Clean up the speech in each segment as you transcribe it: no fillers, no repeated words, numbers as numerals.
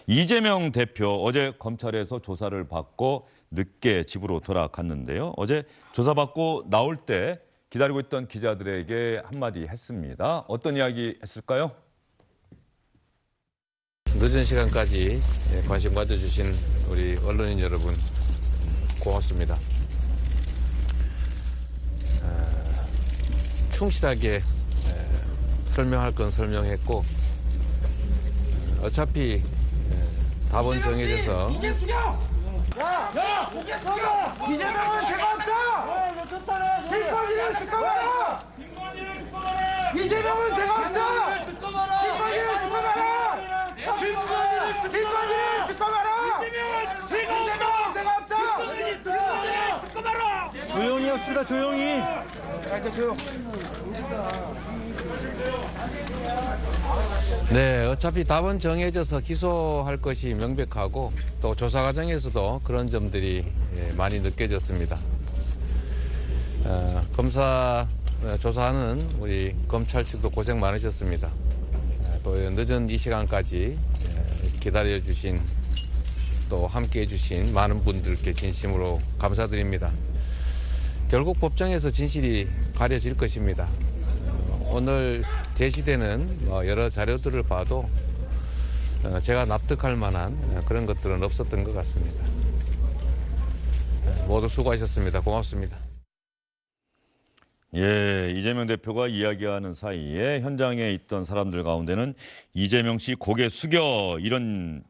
이재명 대표 어제 검찰에서 조사를 받고 늦게 집으로 돌아갔는데요. 어제 조사받고 나올 때 기다리고 있던 기자들에게 한마디 했습니다. 어떤 이야기 했을까요? 늦은 시간까지 관심 가져주신 우리 언론인 여러분 고맙습니다. 충실하게 설명할 건 설명했고 어차피 답은 정해져서 야! 이재명은 죄가 없다! 김건희를 듣고 봐라! 이재명은 죄가 없다! 김건희를 듣고 봐라! 김건희를 듣고 봐라! 이재명은 죄가 없다! 조용히 합시다, 조용히. 이제 조용. 네, 어차피 답은 정해져서 기소할 것이 명백하고 또 조사 과정에서도 그런 점들이 많이 느껴졌습니다. 검사 조사하는 우리 검찰 측도 고생 많으셨습니다. 또 늦은 이 시간까지 기다려주신 또 함께해 주신 많은 분들께 진심으로 감사드립니다. 결국 법정에서 진실이 가려질 것입니다. 오늘 제시되는 여러 자료들을 봐도 제가 납득할 만한 그런 것들은 없었던 것 같습니다. 모두 수고하셨습니다. 고맙습니다. 예, 이재명 대표가 이야기하는 사이에 현장에 있던 사람들 가운데는 이재명 씨 고개 숙여 이런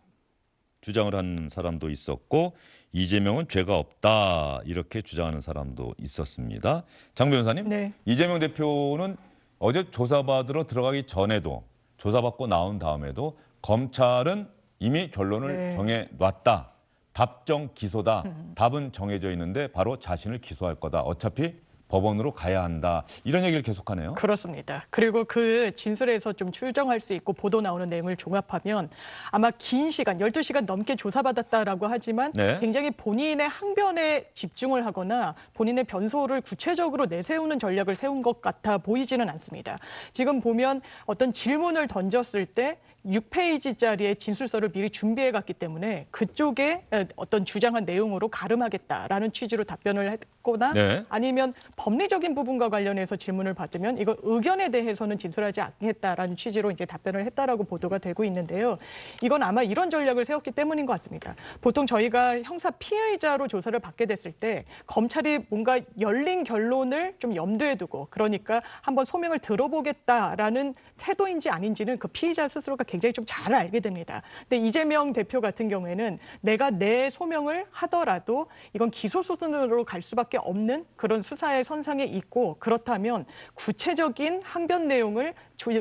주장을 하는 사람도 있었고 이재명은 죄가 없다 이렇게 주장하는 사람도 있었습니다. 장 변호사님, 네. 이재명 대표는 어제 조사받으러 들어가기 전에도 조사받고 나온 다음에도 검찰은 이미 결론을 정해놨다. 답정 기소다. 답은 정해져 있는데 바로 자신을 기소할 거다. 어차피 법원으로 가야 한다. 이런 얘기를 계속하네요. 그렇습니다. 그리고 그 진술에서 좀 추정할 수 있고 보도 나오는 내용을 종합하면 아마 긴 시간, 12시간 넘게 조사받았다라고 하지만 네. 굉장히 본인의 항변에 집중을 하거나 본인의 변소를 구체적으로 내세우는 전략을 세운 것 같아 보이지는 않습니다. 지금 보면 어떤 질문을 던졌을 때 6페이지짜리의 진술서를 미리 준비해 갔기 때문에 그쪽에 어떤 주장한 내용으로 가름하겠다라는 취지로 답변을 했거나 네. 아니면 법리적인 부분과 관련해서 질문을 받으면 이거 의견에 대해서는 진술하지 않겠다라는 취지로 이제 답변을 했다라고 보도가 되고 있는데요. 이건 아마 이런 전략을 세웠기 때문인 것 같습니다. 보통 저희가 형사 피의자로 조사를 받게 됐을 때 검찰이 뭔가 열린 결론을 좀 염두에 두고 그러니까 한번 소명을 들어보겠다라는 태도인지 아닌지는 그 피의자 스스로가 굉장히 좀 잘 알게 됩니다. 근데 이재명 대표 같은 경우에는 내가 내 소명을 하더라도 이건 기소 수준으로 갈 수밖에 없는 그런 수사의 선상에 있고 그렇다면 구체적인 항변 내용을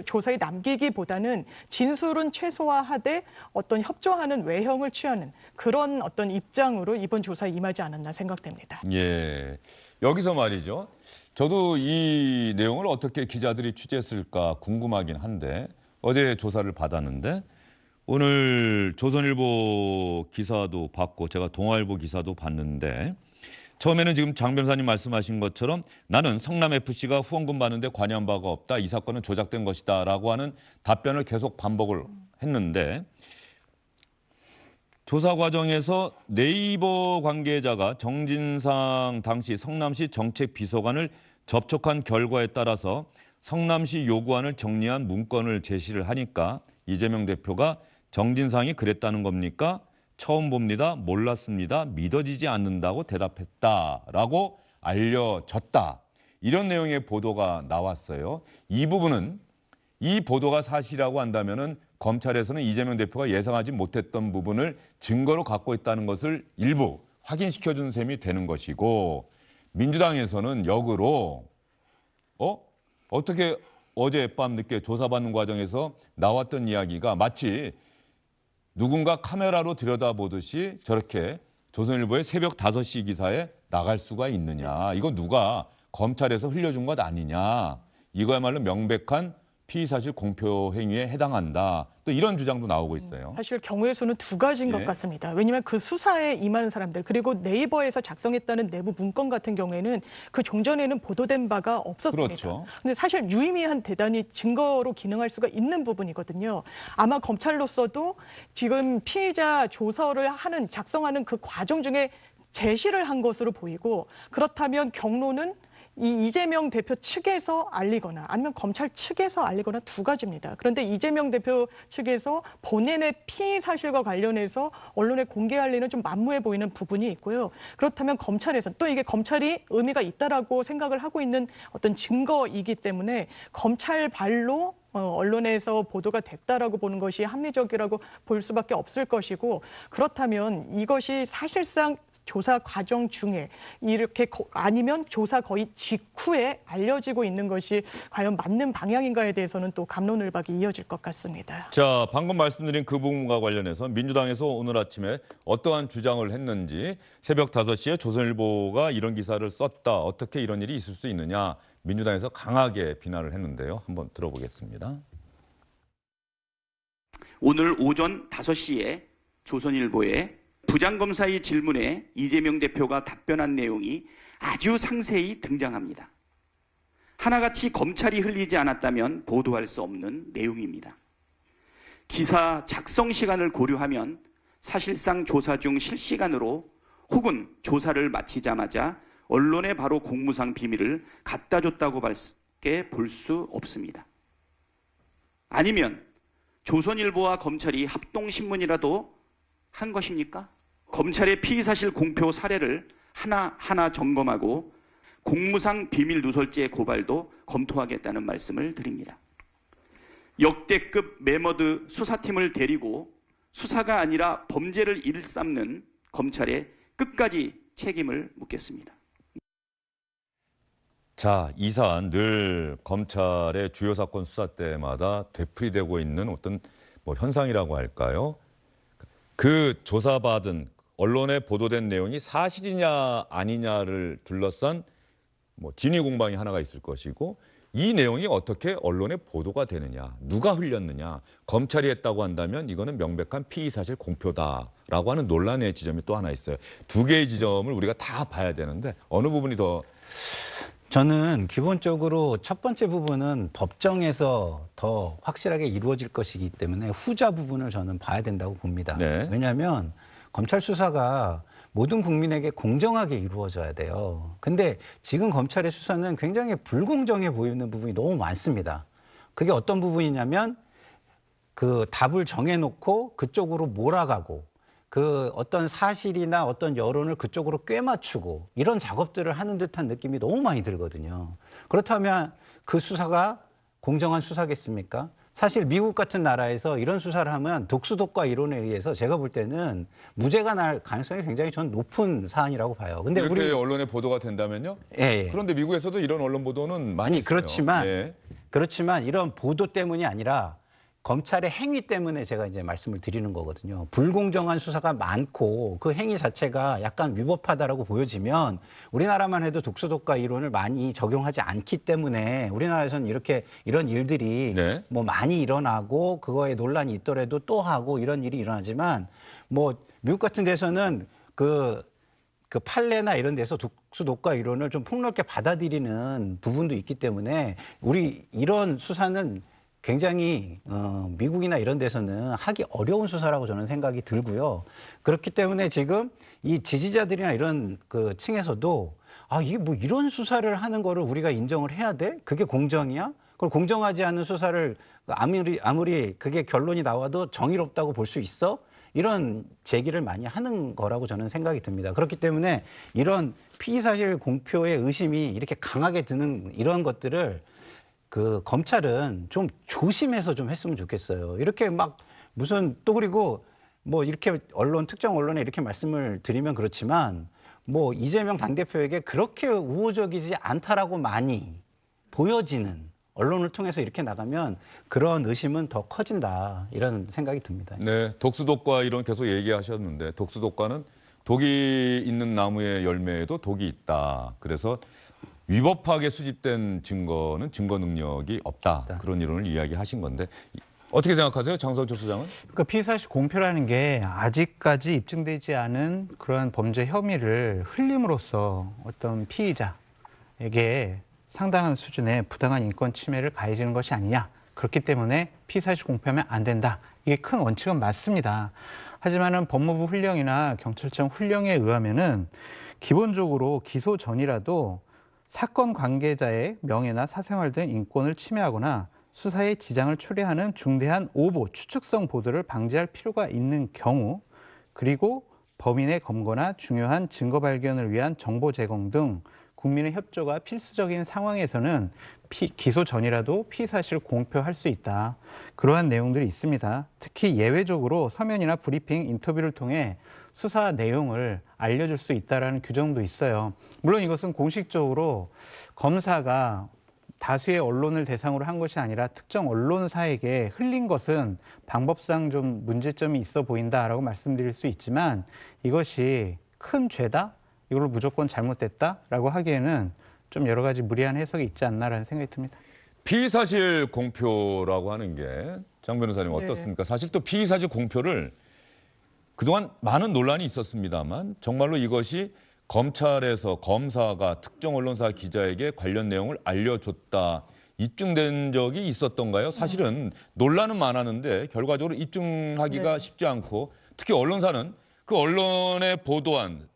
조사에 남기기보다는 진술은 최소화하되 어떤 협조하는 외형을 취하는 그런 어떤 입장으로 이번 조사에 임하지 않았나 생각됩니다. 예, 여기서 말이죠. 저도 이 내용을 어떻게 기자들이 취재했을까 궁금하긴 한데 어제 조사를 받았는데 오늘 조선일보 기사도 봤고 제가 동아일보 기사도 봤는데 처음에는 지금 장 변호사님 말씀하신 것처럼 나는 성남FC가 후원금 받는데 관여한 바가 없다. 이 사건은 조작된 것이다 라고 하는 답변을 계속 반복을 했는데 조사 과정에서 네이버 관계자가 정진상 당시 성남시 정책비서관을 접촉한 결과에 따라서 성남시 요구안을 정리한 문건을 제시를 하니까 이재명 대표가 정진상이 그랬다는 겁니까? 처음 봅니다. 몰랐습니다. 믿어지지 않는다고 대답했다라고 알려졌다. 이런 내용의 보도가 나왔어요. 이 부분은 이 보도가 사실이라고 한다면은 검찰에서는 이재명 대표가 예상하지 못했던 부분을 증거로 갖고 있다는 것을 일부 확인시켜준 셈이 되는 것이고 민주당에서는 역으로 어떻게 어젯밤 늦게 조사받는 과정에서 나왔던 이야기가 마치 누군가 카메라로 들여다보듯이 저렇게 조선일보의 새벽 5시 기사에 나갈 수가 있느냐. 이거 누가 검찰에서 흘려준 것 아니냐. 이거야말로 명백한 피의 사실 공표 행위에 해당한다. 또 이런 주장도 나오고 있어요. 사실 경우의 수는 두 가지인 예. 것 같습니다. 왜냐하면 그 수사에 임하는 사람들 그리고 네이버에서 작성했다는 내부 문건 같은 경우에는 그 종전에는 보도된 바가 없었습니다. 그렇죠. 근데 사실 유의미한 대단히 증거로 기능할 수가 있는 부분이거든요. 아마 검찰로서도 지금 피의자 조서를 작성하는 그 과정 중에 제시를 한 것으로 보이고 그렇다면 경로는 이 이재명 대표 측에서 알리거나 아니면 검찰 측에서 알리거나 두 가지입니다. 그런데 이재명 대표 측에서 본인의 피의 사실과 관련해서 언론에 공개할 리는 좀 만무해 보이는 부분이 있고요. 그렇다면 검찰에서 또 이게 검찰이 의미가 있다라고 생각을 하고 있는 어떤 증거이기 때문에 검찰 발로 언론에서 보도가 됐다라고 보는 것이 합리적이라고 볼 수밖에 없을 것이고 그렇다면 이것이 사실상 조사 과정 중에 이렇게 아니면 조사 거의 직후에 알려지고 있는 것이 과연 맞는 방향인가에 대해서는 또 갑론을박이 이어질 것 같습니다. 자, 방금 말씀드린 그 부분과 관련해서 민주당에서 오늘 아침에 어떠한 주장을 했는지 새벽 5시에 조선일보가 이런 기사를 썼다. 어떻게 이런 일이 있을 수 있느냐. 민주당에서 강하게 비난을 했는데요. 한번 들어보겠습니다. 오늘 오전 5시에 조선일보에 부장검사의 질문에 이재명 대표가 답변한 내용이 아주 상세히 등장합니다. 하나같이 검찰이 흘리지 않았다면 보도할 수 없는 내용입니다. 기사 작성 시간을 고려하면 사실상 조사 중 실시간으로 혹은 조사를 마치자마자 언론에 바로 공무상 비밀을 갖다 줬다고 밖에 볼 수 없습니다. 아니면 조선일보와 검찰이 합동신문이라도 한 것입니까? 검찰의 피의사실 공표 사례를 하나하나 점검하고 공무상 비밀 누설죄 고발도 검토하겠다는 말씀을 드립니다. 역대급 매머드 수사팀을 데리고 수사가 아니라 범죄를 일삼는 검찰에 끝까지 책임을 묻겠습니다. 자, 이 사안 늘 검찰의 주요 사건 수사 때마다 되풀이되고 있는 어떤 현상이라고 할까요? 그 조사받은 언론에 보도된 내용이 사실이냐 아니냐를 둘러싼 진위 공방이 하나가 있을 것이고 이 내용이 어떻게 언론에 보도가 되느냐, 누가 흘렸느냐, 검찰이 했다고 한다면 이거는 명백한 피의사실 공표다라고 하는 논란의 지점이 또 하나 있어요. 두 개의 지점을 우리가 다 봐야 되는데 어느 부분이 더 저는 기본적으로 첫 번째 부분은 법정에서 더 확실하게 이루어질 것이기 때문에 후자 부분을 저는 봐야 된다고 봅니다. 네. 왜냐하면 검찰 수사가 모든 국민에게 공정하게 이루어져야 돼요. 근데 지금 검찰의 수사는 굉장히 불공정해 보이는 부분이 너무 많습니다. 그게 어떤 부분이냐면 그 답을 정해놓고 그쪽으로 몰아가고 그 어떤 사실이나 어떤 여론을 그쪽으로 꿰맞추고 이런 작업들을 하는 듯한 느낌이 너무 많이 들거든요. 그렇다면 그 수사가 공정한 수사겠습니까? 사실 미국 같은 나라에서 이런 수사를 하면 독수독과 이론에 의해서 제가 볼 때는 무죄가 날 가능성이 굉장히 전 높은 사안이라고 봐요. 근데 이렇게 우리 언론에 보도가 된다면요? 예. 그런데 미국에서도 이런 언론 보도는 많이 아니 있어요. 그렇지만 예. 그렇지만 이런 보도 때문이 아니라 검찰의 행위 때문에 제가 이제 말씀을 드리는 거거든요. 불공정한 수사가 많고 그 행위 자체가 약간 위법하다라고 보여지면 우리나라만 해도 독수독과 이론을 많이 적용하지 않기 때문에 우리나라에서는 이렇게 이런 일들이 네. 많이 일어나고 그거에 논란이 있더라도 또 하고 이런 일이 일어나지만 미국 같은 데서는 그 판례나 이런 데서 독수독과 이론을 좀 폭넓게 받아들이는 부분도 있기 때문에 우리 이런 수사는 굉장히 미국이나 이런 데서는 하기 어려운 수사라고 저는 생각이 들고요. 그렇기 때문에 지금 이 지지자들이나 이런 그 층에서도 이게 이런 수사를 하는 거를 우리가 인정을 해야 돼? 그게 공정이야? 그걸 공정하지 않은 수사를 아무리 그게 결론이 나와도 정의롭다고 볼 수 있어? 이런 제기를 많이 하는 거라고 저는 생각이 듭니다. 그렇기 때문에 이런 피의사실 공표의 의심이 이렇게 강하게 드는 이런 것들을 그 검찰은 좀 조심해서 좀 했으면 좋겠어요. 이렇게 그리고 이렇게 특정 언론에 이렇게 말씀을 드리면 그렇지만 이재명 당대표에게 그렇게 우호적이지 않다라고 많이 보여지는 언론을 통해서 이렇게 나가면 그런 의심은 더 커진다 이런 생각이 듭니다. 네, 독수독과 이런 계속 얘기하셨는데 독수독과는 독이 있는 나무의 열매에도 독이 있다. 그래서 위법하게 수집된 증거는 증거 능력이 없다. 그런 이론을 이야기하신 건데 어떻게 생각하세요, 장성철 소장은? 그러니까 피의사실 공표라는 게 아직까지 입증되지 않은 그러한 범죄 혐의를 흘림으로써 어떤 피의자에게 상당한 수준의 부당한 인권 침해를 가해지는 것이 아니냐. 그렇기 때문에 피의사실 공표하면 안 된다. 이게 큰 원칙은 맞습니다. 하지만은 법무부 훈령이나 경찰청 훈령에 의하면은 기본적으로 기소 전이라도 사건 관계자의 명예나 사생활 등 인권을 침해하거나 수사에 지장을 초래하는 중대한 오보, 추측성 보도를 방지할 필요가 있는 경우, 그리고 범인의 검거나 중요한 증거 발견을 위한 정보 제공 등 국민의 협조가 필수적인 상황에서는 기소 전이라도 피의사실을 공표할 수 있다. 그러한 내용들이 있습니다. 특히 예외적으로 서면이나 브리핑, 인터뷰를 통해 수사 내용을 알려줄 수 있다는 규정도 있어요. 물론 이것은 공식적으로 검사가 다수의 언론을 대상으로 한 것이 아니라 특정 언론사에게 흘린 것은 방법상 좀 문제점이 있어 보인다라고 말씀드릴 수 있지만 이것이 큰 죄다? 이걸 무조건 잘못됐다라고 하기에는 좀 여러 가지 무리한 해석이 있지 않나라는 생각이 듭니다. 피의사실 공표라고 하는 게 장 변호사님 어떻습니까? 사실 또 피의사실 공표를 그동안 많은 논란이 있었습니다만 정말로 이것이 검찰에서 검사가 특정 언론사 기자에게 관련 내용을 알려줬다 입증된 적이 있었던가요? 사실은 논란은 많았는데 결과적으로 입증하기가 쉽지 않고 특히 언론사는 그 언론에 보도한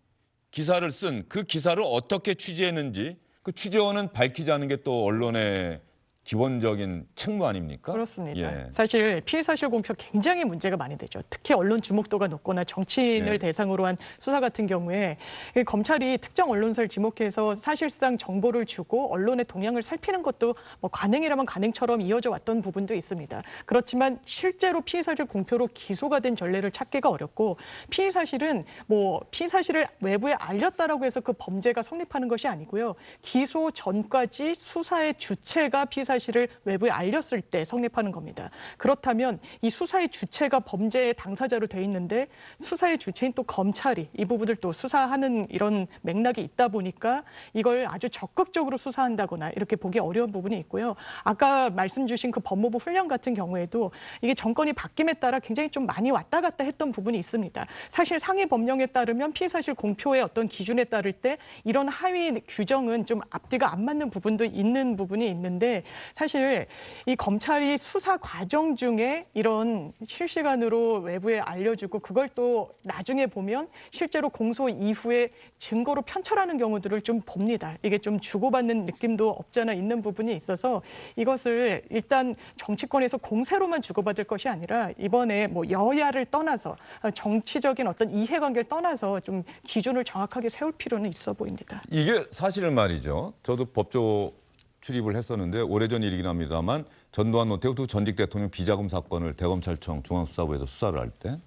기사를 쓴 그 기사를 어떻게 취재했는지 그 취재원은 밝히지 않은 게 또 언론의 기본적인 책무 아닙니까? 그렇습니다. 예. 사실 피의사실 공표 굉장히 문제가 많이 되죠. 특히 언론 주목도가 높거나 정치인을 예. 대상으로 한 수사 같은 경우에 검찰이 특정 언론사를 지목해서 사실상 정보를 주고 언론의 동향을 살피는 것도 뭐 관행이라면 관행처럼 이어져 왔던 부분도 있습니다. 그렇지만 실제로 피의사실 공표로 기소가 된 전례를 찾기가 어렵고 피의사실은 뭐 피의사실을 외부에 알렸다라고 해서 그 범죄가 성립하는 것이 아니고요. 기소 전까지 수사의 주체가 피의사실을 외부에 알렸을 때 성립하는 겁니다. 그렇다면 이 수사의 주체가 범죄의 당사자로 돼 있는데 수사의 주체인 또 검찰이 이 부분을 또 수사하는 이런 맥락이 있다 보니까 이걸 아주 적극적으로 수사한다거나 이렇게 보기 어려운 부분이 있고요. 아까 말씀 주신 그 법무부 훈령 같은 경우에도 이게 정권이 바뀜에 따라 굉장히 좀 많이 왔다 갔다 했던 부분이 있습니다. 사실 상위 법령에 따르면 피의사실 공표의 어떤 기준에 따를 때 이런 하위 규정은 좀 앞뒤가 안 맞는 부분도 있는 부분이 있는데 사실 이 검찰이 수사 과정 중에 이런 실시간으로 외부에 알려주고 그걸 또 나중에 보면 실제로 공소 이후에 증거로 편철하는 경우들을 좀 봅니다. 이게 좀 주고받는 느낌도 없잖아 있는 부분이 있어서 이것을 일단 정치권에서 공세로만 주고받을 것이 아니라 이번에 뭐 여야를 떠나서 정치적인 어떤 이해관계를 떠나서 좀 기준을 정확하게 세울 필요는 있어 보입니다. 이게 사실은 말이죠. 저도 법조 출입을 했었는데 오래전 일이긴 합니다만 전두환 노태우 두 전직 대통령 비자금 사건을 대검찰청 중앙수사부에서 수사를 할 때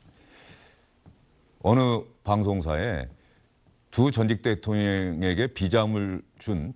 어느 방송사에 두 전직 대통령에게 비자금을 준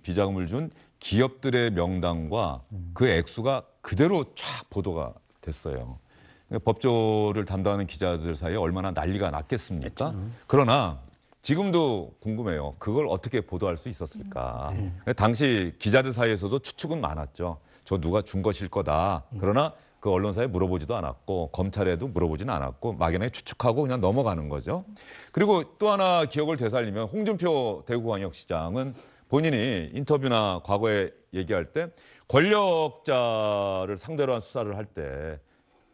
기업들의 명단과 그 액수가 그대로 쫙 보도가 됐어요. 그러니까 법조를 담당하는 기자들 사이에 얼마나 난리가 났겠습니까? 그러나 지금도 궁금해요. 그걸 어떻게 보도할 수 있었을까? 당시 기자들 사이에서도 추측은 많았죠. 저 누가 준 것일 거다. 그러나 그 언론사에 물어보지도 않았고 검찰에도 물어보지는 않았고 막연하게 추측하고 그냥 넘어가는 거죠. 그리고 또 하나 기억을 되살리면 홍준표 대구광역시장은 본인이 인터뷰나 과거에 얘기할 때 권력자를 상대로 한 수사를 할 때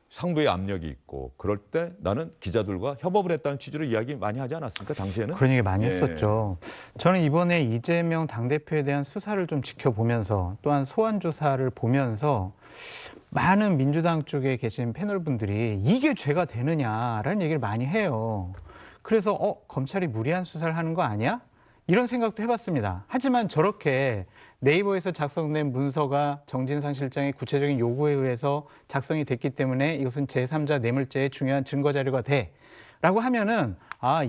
상부의 압력이 있고 그럴 때 나는 기자들과 협업을 했다는 취지로 이야기 많이 하지 않았습니까? 당시에는? 그런 얘기 많이 예. 했었죠. 저는 이번에 이재명 당대표에 대한 수사를 좀 지켜보면서 또한 소환 조사를 보면서 많은 민주당 쪽에 계신 패널분들이 이게 죄가 되느냐라는 얘기를 많이 해요. 그래서 검찰이 무리한 수사를 하는 거 아니야? 이런 생각도 해봤습니다. 하지만 저렇게 네이버에서 작성된 문서가 정진상 실장의 구체적인 요구에 의해서 작성이 됐기 때문에 이것은 제3자 뇌물죄의 중요한 증거 자료가 돼. 라고 하면은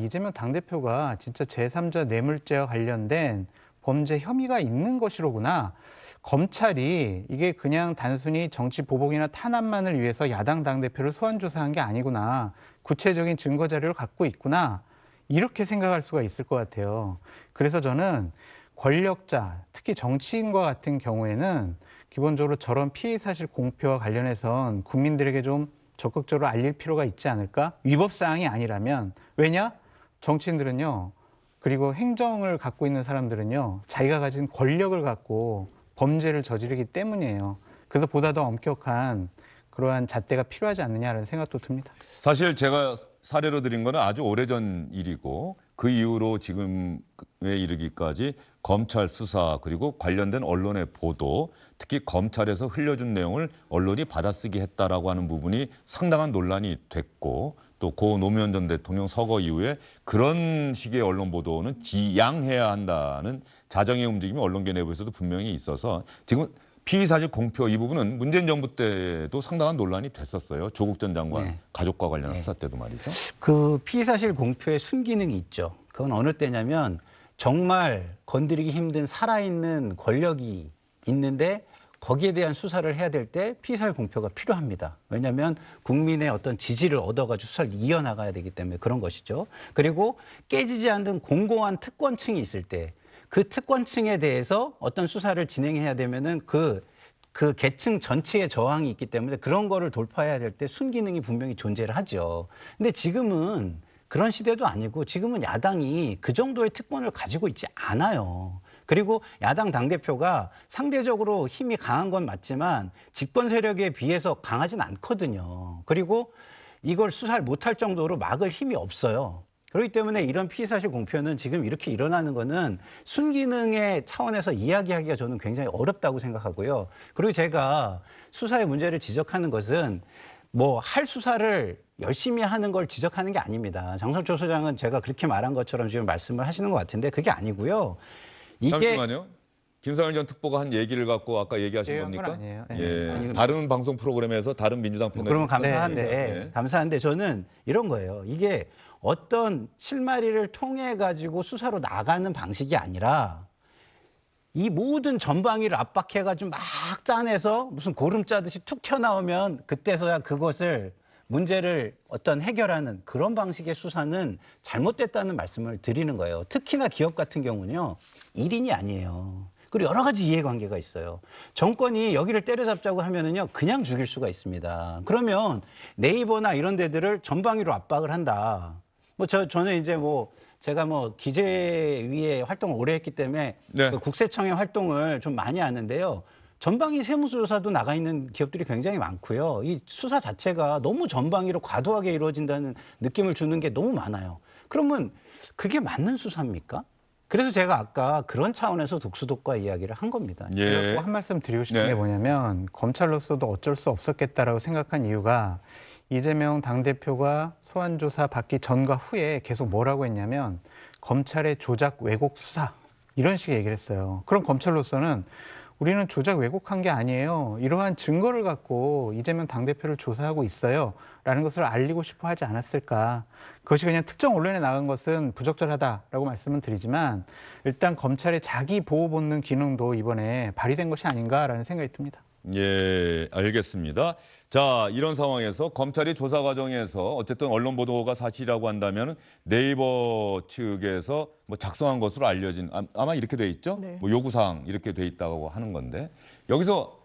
이재명 당대표가 진짜 제3자 뇌물죄와 관련된 범죄 혐의가 있는 것이로구나. 검찰이 이게 그냥 단순히 정치 보복이나 탄압만을 위해서 야당 당대표를 소환 조사한 게 아니구나. 구체적인 증거 자료를 갖고 있구나. 이렇게 생각할 수가 있을 것 같아요. 그래서 저는 권력자, 특히 정치인과 같은 경우에는 기본적으로 저런 피해 사실 공표와 관련해선 국민들에게 좀 적극적으로 알릴 필요가 있지 않을까? 위법 사항이 아니라면. 왜냐? 정치인들은요. 그리고 행정을 갖고 있는 사람들은요. 자기가 가진 권력을 갖고 범죄를 저지르기 때문이에요. 그래서 보다 더 엄격한 그러한 잣대가 필요하지 않느냐라는 생각도 듭니다. 사실 제가 사례로 드린 거는 아주 오래전 일이고 그 이후로 지금에 이르기까지 검찰 수사 그리고 관련된 언론의 보도, 특히 검찰에서 흘려준 내용을 언론이 받아쓰기 했다라고 하는 부분이 상당한 논란이 됐고, 또 고 노무현 전 대통령 서거 이후에 그런 식의 언론 보도는 지양해야 한다는 자정의 움직임이 언론계 내부에서도 분명히 있어서 지금 피의사실 공표 이 부분은 문재인 정부 때도 상당한 논란이 됐었어요. 조국 전 장관 네. 가족과 관련한 수사 때도 말이죠. 그 피의사실 공표의 순기능이 있죠. 그건 어느 때냐면 정말 건드리기 힘든 살아있는 권력이 있는데 거기에 대한 수사를 해야 될 때 피의사실 공표가 필요합니다. 왜냐하면 국민의 어떤 지지를 얻어가지고 수사를 이어나가야 되기 때문에 그런 것이죠. 그리고 깨지지 않는 공공한 특권층이 있을 때 그 특권층에 대해서 어떤 수사를 진행해야 되면은 그 계층 전체의 저항이 있기 때문에 그런 거를 돌파해야 될 때 순기능이 분명히 존재를 하죠. 근데 지금은 그런 시대도 아니고 지금은 야당이 그 정도의 특권을 가지고 있지 않아요. 그리고 야당 당대표가 상대적으로 힘이 강한 건 맞지만 집권 세력에 비해서 강하진 않거든요. 그리고 이걸 수사를 못할 정도로 막을 힘이 없어요. 그렇기 때문에 이런 피의사실 공표는 지금 이렇게 일어나는 거는 순기능의 차원에서 이야기하기가 저는 굉장히 어렵다고 생각하고요. 그리고 제가 수사의 문제를 지적하는 것은 뭐 할 수사를 열심히 하는 걸 지적하는 게 아닙니다. 장성철 소장은 제가 그렇게 말한 것처럼 지금 말씀을 하시는 것 같은데 그게 아니고요. 이게 잠시만요. 김상현 전 특보가 한 얘기를 갖고 아까 얘기하신 제가 한 겁니까? 건 아니에요. 예. 다른 방송 프로그램에서 다른 민주당 패널. 그러면 감사한데 네. 감사한데 저는 이런 거예요. 이게 어떤 실마리를 통해 가지고 수사로 나가는 방식이 아니라 이 모든 전방위를 압박해가지고 막 짜내서 무슨 고름 짜듯이 툭 튀어나오면 그때서야 그것을 문제를 어떤 해결하는 그런 방식의 수사는 잘못됐다는 말씀을 드리는 거예요. 특히나 기업 같은 경우는요. 1인이 아니에요. 그리고 여러 가지 이해관계가 있어요. 정권이 여기를 때려잡자고 하면은요, 그냥 죽일 수가 있습니다. 그러면 네이버나 이런 데들을 전방위로 압박을 한다. 저는 이제 제가 기재위의 활동을 오래 했기 때문에 네. 그 국세청의 활동을 좀 많이 아는데요. 전방위 세무조사도 나가 있는 기업들이 굉장히 많고요. 이 수사 자체가 너무 전방위로 과도하게 이루어진다는 느낌을 주는 게 너무 많아요. 그러면 그게 맞는 수사입니까? 그래서 제가 아까 그런 차원에서 독수독과 이야기를 한 겁니다. 예. 제가 꼭 한 말씀 드리고 싶은 네. 게 뭐냐면 검찰로서도 어쩔 수 없었겠다라고 생각한 이유가 이재명 당대표가 소환조사 받기 전과 후에 계속 뭐라고 했냐면 검찰의 조작 왜곡 수사 이런 식의 얘기를 했어요. 그럼 검찰로서는 우리는 조작 왜곡한 게 아니에요. 이러한 증거를 갖고 이재명 당대표를 조사하고 있어요. 라는 것을 알리고 싶어 하지 않았을까. 그것이 그냥 특정 언론에 나간 것은 부적절하다라고 말씀은 드리지만 일단 검찰의 자기 보호 본능 기능도 이번에 발휘된 것이 아닌가라는 생각이 듭니다. 예, 알겠습니다. 자, 이런 상황에서 검찰이 조사 과정에서 어쨌든 언론 보도가 사실이라고 한다면 네이버 측에서 작성한 것으로 알려진 아마 이렇게 돼 있죠? 네. 요구사항 이렇게 돼 있다고 하는 건데 여기서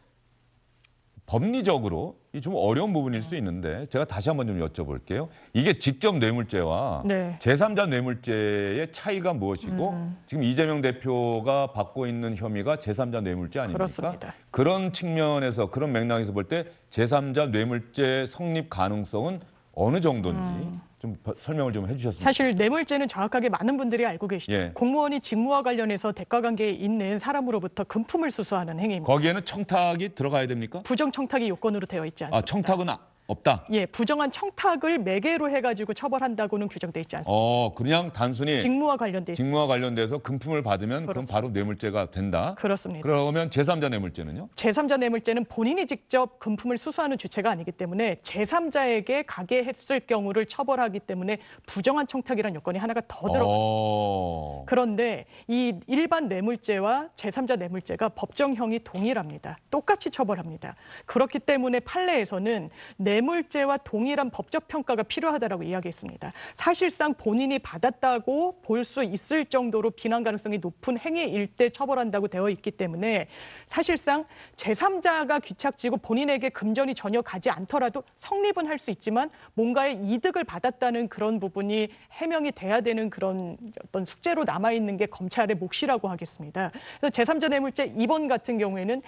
법리적으로 이 좀 어려운 부분일 수 있는데 제가 다시 한번 좀 여쭤볼게요. 이게 직접 뇌물죄와 네. 제3자 뇌물죄의 차이가 무엇이고 지금 이재명 대표가 받고 있는 혐의가 제3자 뇌물죄 아닙니까? 그렇습니다. 그런 측면에서 그런 맥락에서 볼 때 제3자 뇌물죄 성립 가능성은 어느 정도인지 좀 설명을 좀 해주셨으면 사실 뇌물죄는 정확하게 많은 분들이 알고 계시죠. 예. 공무원이 직무와 관련해서 대가관계에 있는 사람으로부터 금품을 수수하는 행위입니다. 거기에는 청탁이 들어가야 됩니까? 부정 청탁이 요건으로 되어 있지 않습니다. 아, 청탁은 없다. 예, 부정한 청탁을 매개로 해가지고 처벌한다고는 규정돼 있지 않습니다. 그냥 단순히 직무와 관련돼 있습니다. 직무와 관련돼서 금품을 받으면 그럼 그렇습니다. 바로 뇌물죄가 된다. 그렇습니다. 그러면 제3자 뇌물죄는요? 제3자 뇌물죄는 본인이 직접 금품을 수수하는 주체가 아니기 때문에 제3자에게 가게 했을 경우를 처벌하기 때문에 부정한 청탁이라는 요건이 하나가 더 들어갑니다. 그런데 이 일반 뇌물죄와 제3자 뇌물죄가 법정형이 동일합니다. 똑같이 처벌합니다. 그렇기 때문에 판례에서는 뇌물죄와 동일한 법적 평가가 필요하다라고 이야기했습니다. 사실상 본인이 받았다고 볼 수 있을 정도로 비난 가능성이 높은 행위일 때 처벌한다고 되어 있기 때문에 사실상 제3자가 귀착지고 본인에게 금전이 전혀 가지 않더라도 성립은 할 수 있지만 뭔가의 이득을 받았다는 그런 부분이 해명이 돼야 되는 그런 어떤 숙제로 남아있는 게 검찰의 몫이라고 하겠습니다. 그래서 제3자 뇌물죄 2번 같은 경우에는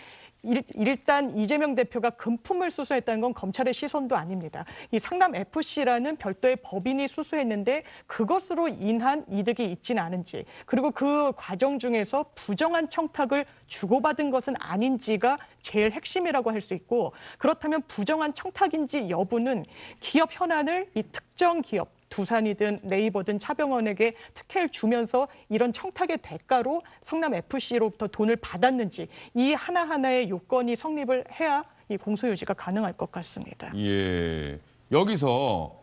일단 이재명 대표가 금품을 수수했다는 건 검찰의 시선도 아닙니다. 이 상남FC라는 별도의 법인이 수수했는데 그것으로 인한 이득이 있지는 않은지, 그리고 그 과정 중에서 부정한 청탁을 주고받은 것은 아닌지가 제일 핵심이라고 할 수 있고, 그렇다면 부정한 청탁인지 여부는 기업 현안을 이 특정 기업, 두산이든 네이버든 차병원에게 특혜를 주면서 이런 청탁의 대가로 성남FC로부터 돈을 받았는지, 이 하나하나의 요건이 성립을 해야 이 공소유지가 가능할 것 같습니다. 예. 여기서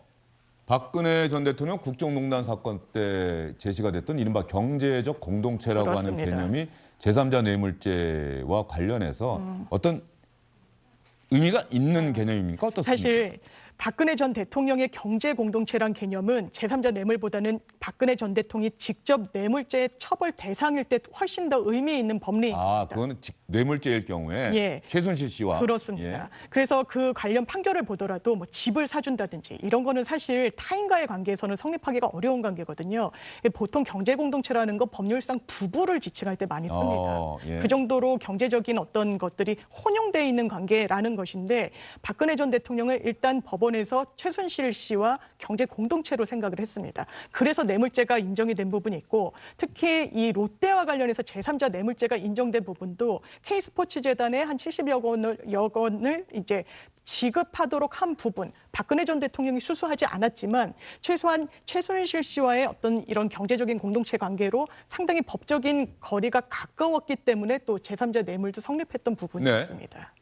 박근혜 전 대통령 국정농단 사건 때 제시가 됐던 이른바 경제적 공동체라고 그렇습니다. 하는 개념이 제3자 뇌물죄와 관련해서 어떤 의미가 있는 개념입니까? 어떻습니까? 사실 박근혜 전 대통령의 경제 공동체란 개념은 제3자 뇌물보다는 박근혜 전 대통령이 직접 뇌물죄의 처벌 대상일 때 훨씬 더 의미 있는 법리입니다. 아, 그거는 뇌물죄일 경우에 예. 최순실 씨와 그렇습니다. 예. 그래서 그 관련 판결을 보더라도 뭐 집을 사준다든지 이런 거는 사실 타인과의 관계에서는 성립하기가 어려운 관계거든요. 보통 경제 공동체라는 거 법률상 부부를 지칭할 때 많이 씁니다. 예. 그 정도로 경제적인 어떤 것들이 혼용되어 있는 관계라는 것인데, 박근혜 전 대통령은 일단 법원에서 최순실 씨와 경제 공동체로 생각을 했습니다. 그래서 뇌물죄가 인정이 된 부분이 있고, 특히 이 롯데와 관련해서 제3자 뇌물죄가 인정된 부분도 K스포츠재단에 한 70여 원을 이제 지급하도록 한 부분, 박근혜 전 대통령이 수수하지 않았지만 최소한 최순실 씨와의 어떤 이런 경제적인 공동체 관계로 상당히 법적인 거리가 가까웠기 때문에 또 제3자 뇌물도 성립했던 부분이 네. 있습니다.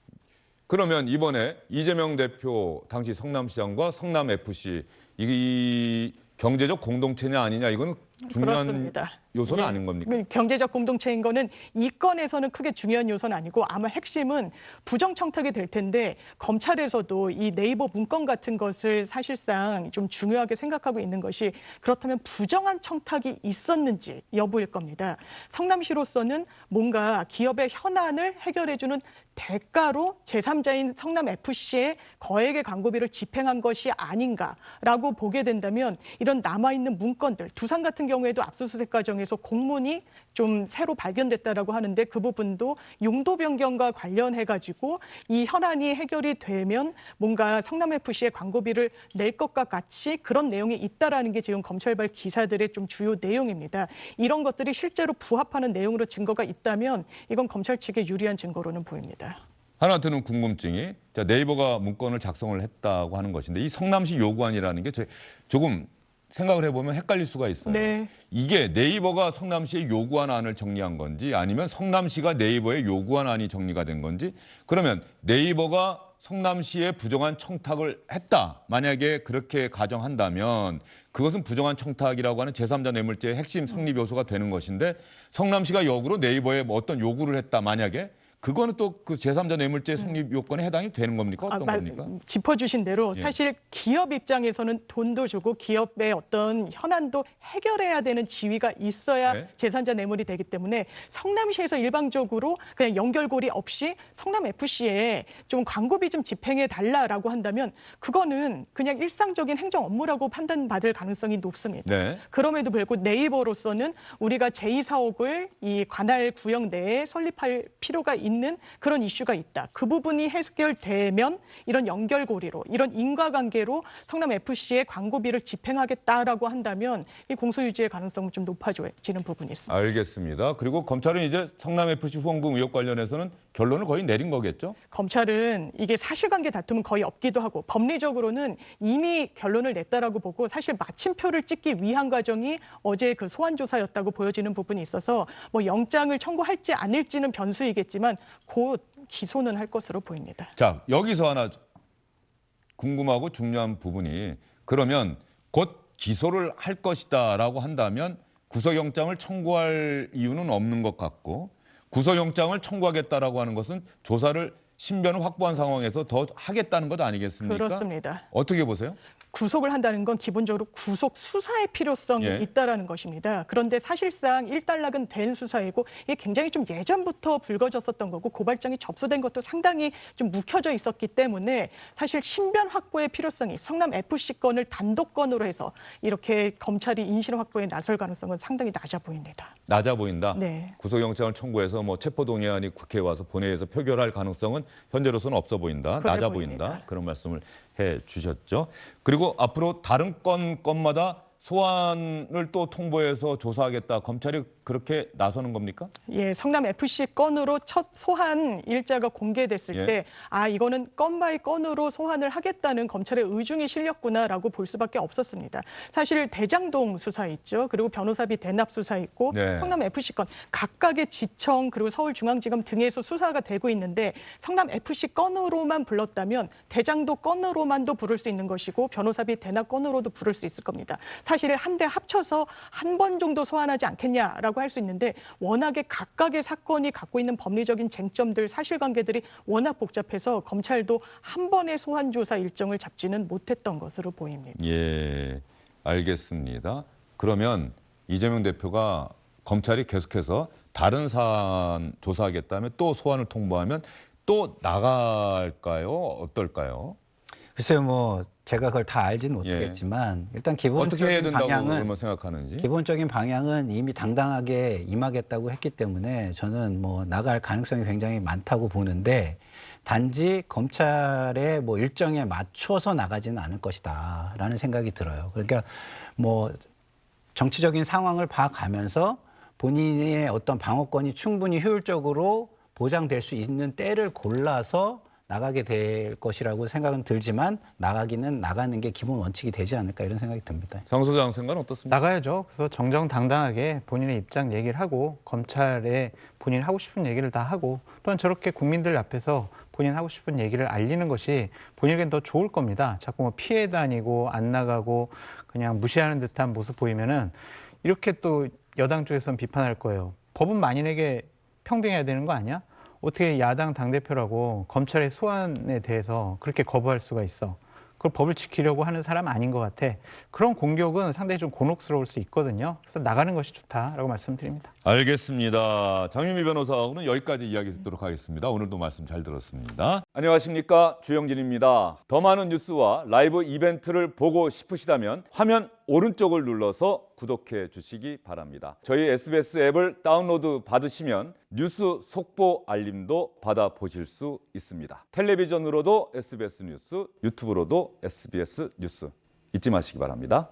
그러면 이번에 이재명 대표 당시 성남시장과 성남FC 이 경제적 공동체냐 아니냐, 이거는 중요한 그렇습니다. 요소는 예. 아닌 겁니까? 경제적 공동체인 거는 이 건에서는 크게 중요한 요소는 아니고, 아마 핵심은 부정 청탁이 될 텐데 검찰에서도 이 네이버 문건 같은 것을 사실상 좀 중요하게 생각하고 있는 것이, 그렇다면 부정한 청탁이 있었는지 여부일 겁니다. 성남시로서는 뭔가 기업의 현안을 해결해주는 대가로 제3자인 성남FC에 거액의 광고비를 집행한 것이 아닌가라고 보게 된다면, 이런 남아있는 문건들, 두산 같은 경우에도 압수수색 과정에서 공문이 좀 새로 발견됐다라고 하는데, 그 부분도 용도 변경과 관련해가지고 이 현안이 해결이 되면 뭔가 성남FC에 광고비를 낼 것과 같이 그런 내용이 있다라는 게 지금 검찰발 기사들의 좀 주요 내용입니다. 이런 것들이 실제로 부합하는 내용으로 증거가 있다면 이건 검찰 측에 유리한 증거로는 보입니다. 하나 드는 궁금증이, 자, 네이버가 문건을 작성을 했다고 하는 것인데 이 성남시 요구안이라는 게 조금 생각을 해보면 헷갈릴 수가 있어요. 네. 이게 네이버가 성남시의 요구한 안을 정리한 건지, 아니면 성남시가 네이버의 요구한 안이 정리가 된 건지, 그러면 네이버가 성남시에 부정한 청탁을 했다, 만약에 그렇게 가정한다면 그것은 부정한 청탁이라고 하는 제3자 뇌물죄의 핵심 성립 요소가 되는 것인데, 성남시가 역으로 네이버에 뭐 어떤 요구를 했다, 만약에 그거는 또 그 제3자 뇌물죄 성립 요건에 해당이 되는 겁니까? 어떤 겁니까? 짚어주신 대로 예. 사실 기업 입장에서는 돈도 주고 기업의 어떤 현안도 해결해야 되는 지위가 있어야 네. 제3자 뇌물이 되기 때문에, 성남시에서 일방적으로 그냥 연결고리 없이 성남FC에 좀 광고비 좀 집행해 달라라고 한다면 그거는 그냥 일상적인 행정 업무라고 판단받을 가능성이 높습니다. 네. 그럼에도 불구하고 네이버로서는 우리가 제2사옥을 이 관할 구역 내에 설립할 필요가 있는 그런 이슈가 있다. 그 부분이 해결되면 이런 연결고리로, 이런 인과관계로 성남FC에 광고비를 집행하겠다라고 한다면 이 공소유지의 가능성은 좀 높아지는 부분이 있습니다. 알겠습니다. 그리고 검찰은 이제 성남FC 후원금 의혹 관련해서는 결론을 거의 내린 거겠죠? 검찰은 이게 사실관계 다툼은 거의 없기도 하고, 법리적으로는 이미 결론을 냈다라고 보고, 사실 마침표를 찍기 위한 과정이 어제 그 소환 조사였다고 보여지는 부분이 있어서 뭐 영장을 청구할지 아닐지는 변수이겠지만 곧 기소는 할 것으로 보입니다. 자, 여기서 하나 궁금하고 중요한 부분이, 그러면 곧 기소를 할 것이다라고 한다면 구속영장을 청구할 이유는 없는 것 같고, 구속영장을 청구하겠다라고 하는 것은 조사를 신변을 확보한 상황에서 더 하겠다는 것 아니겠습니까? 그렇습니다. 어떻게 보세요? 구속을 한다는 건 기본적으로 구속 수사의 필요성이 예. 있다라는 것입니다. 그런데 사실상 일단락은 된 수사이고 이게 굉장히 좀 예전부터 불거졌었던 거고 고발장이 접수된 것도 상당히 좀 묵혀져 있었기 때문에 사실 신변 확보의 필요성이 성남 FC 건을 단독 건으로 해서 이렇게 검찰이 인실 확보에 나설 가능성은 상당히 낮아 보입니다. 낮아 보인다. 네. 구속영장을 청구해서 뭐 체포동의안이 국회에 와서 본회의에서 표결할 가능성은 현재로서는 없어 보인다. 그래 낮아 보입니다. 보인다. 그런 말씀을 해 주셨죠. 그리고 앞으로 다른 건마다 소환을 또 통보해서 조사하겠다. 검찰이 그렇게 나서는 겁니까? 예, 성남 FC 건으로 첫 소환 일자가 공개됐을 예. 때 이거는 건 바이 건으로 소환을 하겠다는 검찰의 의중이 실렸구나라고 볼 수밖에 없었습니다. 사실 대장동 수사 있죠. 그리고 변호사비 대납 수사 있고 네. 성남 FC 건 각각의 지청 그리고 서울중앙지검 등에서 수사가 되고 있는데 성남 FC 건으로만 불렀다면 대장동 건으로만도 부를 수 있는 것이고 변호사비 대납 건으로도 부를 수 있을 겁니다. 사실 한 대 합쳐서 한 번 정도 소환하지 않겠냐라고 할 수 있는데 워낙에 각각의 사건이 갖고 있는 법리적인 쟁점들, 사실관계들이 워낙 복잡해서 검찰도 한 번의 소환 조사 일정을 잡지는 못했던 것으로 보입니다. 예, 알겠습니다. 그러면 이재명 대표가 검찰이 계속해서 다른 사안 조사하겠다면 또 소환을 통보하면 또 나갈까요? 어떨까요? 글쎄요, 뭐 제가 그걸 다 알지는 못하겠지만 일단 어떻게 해야 기본적인 된다고 방향은 그러면 생각하는지? 기본적인 방향은 이미 당당하게 임하겠다고 했기 때문에 저는 뭐 나갈 가능성이 굉장히 많다고 보는데 단지 검찰의 뭐 일정에 맞춰서 나가지는 않을 것이다라는 생각이 들어요. 그러니까 뭐 정치적인 상황을 봐가면서 본인의 어떤 방어권이 충분히 효율적으로 보장될 수 있는 때를 골라서 나가게 될 것이라고 생각은 들지만 나가는 게 기본 원칙이 되지 않을까 이런 생각이 듭니다. 장 소장 생각은 어떻습니까? 나가야죠. 그래서 정정당당하게 본인의 입장 얘기를 하고 검찰에 본인 하고 싶은 얘기를 다 하고 또는 저렇게 국민들 앞에서 본인 하고 싶은 얘기를 알리는 것이 본인에겐 더 좋을 겁니다. 자꾸 뭐 피해 다니고 안 나가고 그냥 무시하는 듯한 모습 보이면은 이렇게 또 여당 쪽에서는 비판할 거예요. 법은 만인에게 평등해야 되는 거 아니야? 어떻게 야당 당대표라고 검찰의 소환에 대해서 그렇게 거부할 수가 있어. 그걸 법을 지키려고 하는 사람 아닌 것 같아. 그런 공격은 상당히 좀 곤혹스러울 수 있거든요. 그래서 나가는 것이 좋다라고 말씀드립니다. 알겠습니다. 장유미 변호사하고는 여기까지 이야기 듣도록 하겠습니다. 오늘도 말씀 잘 들었습니다. 안녕하십니까, 주영진입니다. 더 많은 뉴스와 라이브 이벤트를 보고 싶으시다면 화면 오른쪽을 눌러서 구독해 주시기 바랍니다. 저희 SBS 앱을 다운로드 받으시면 뉴스 속보 알림도 받아보실 수 있습니다. 텔레비전으로도 SBS 뉴스, 유튜브로도 SBS 뉴스 잊지 마시기 바랍니다.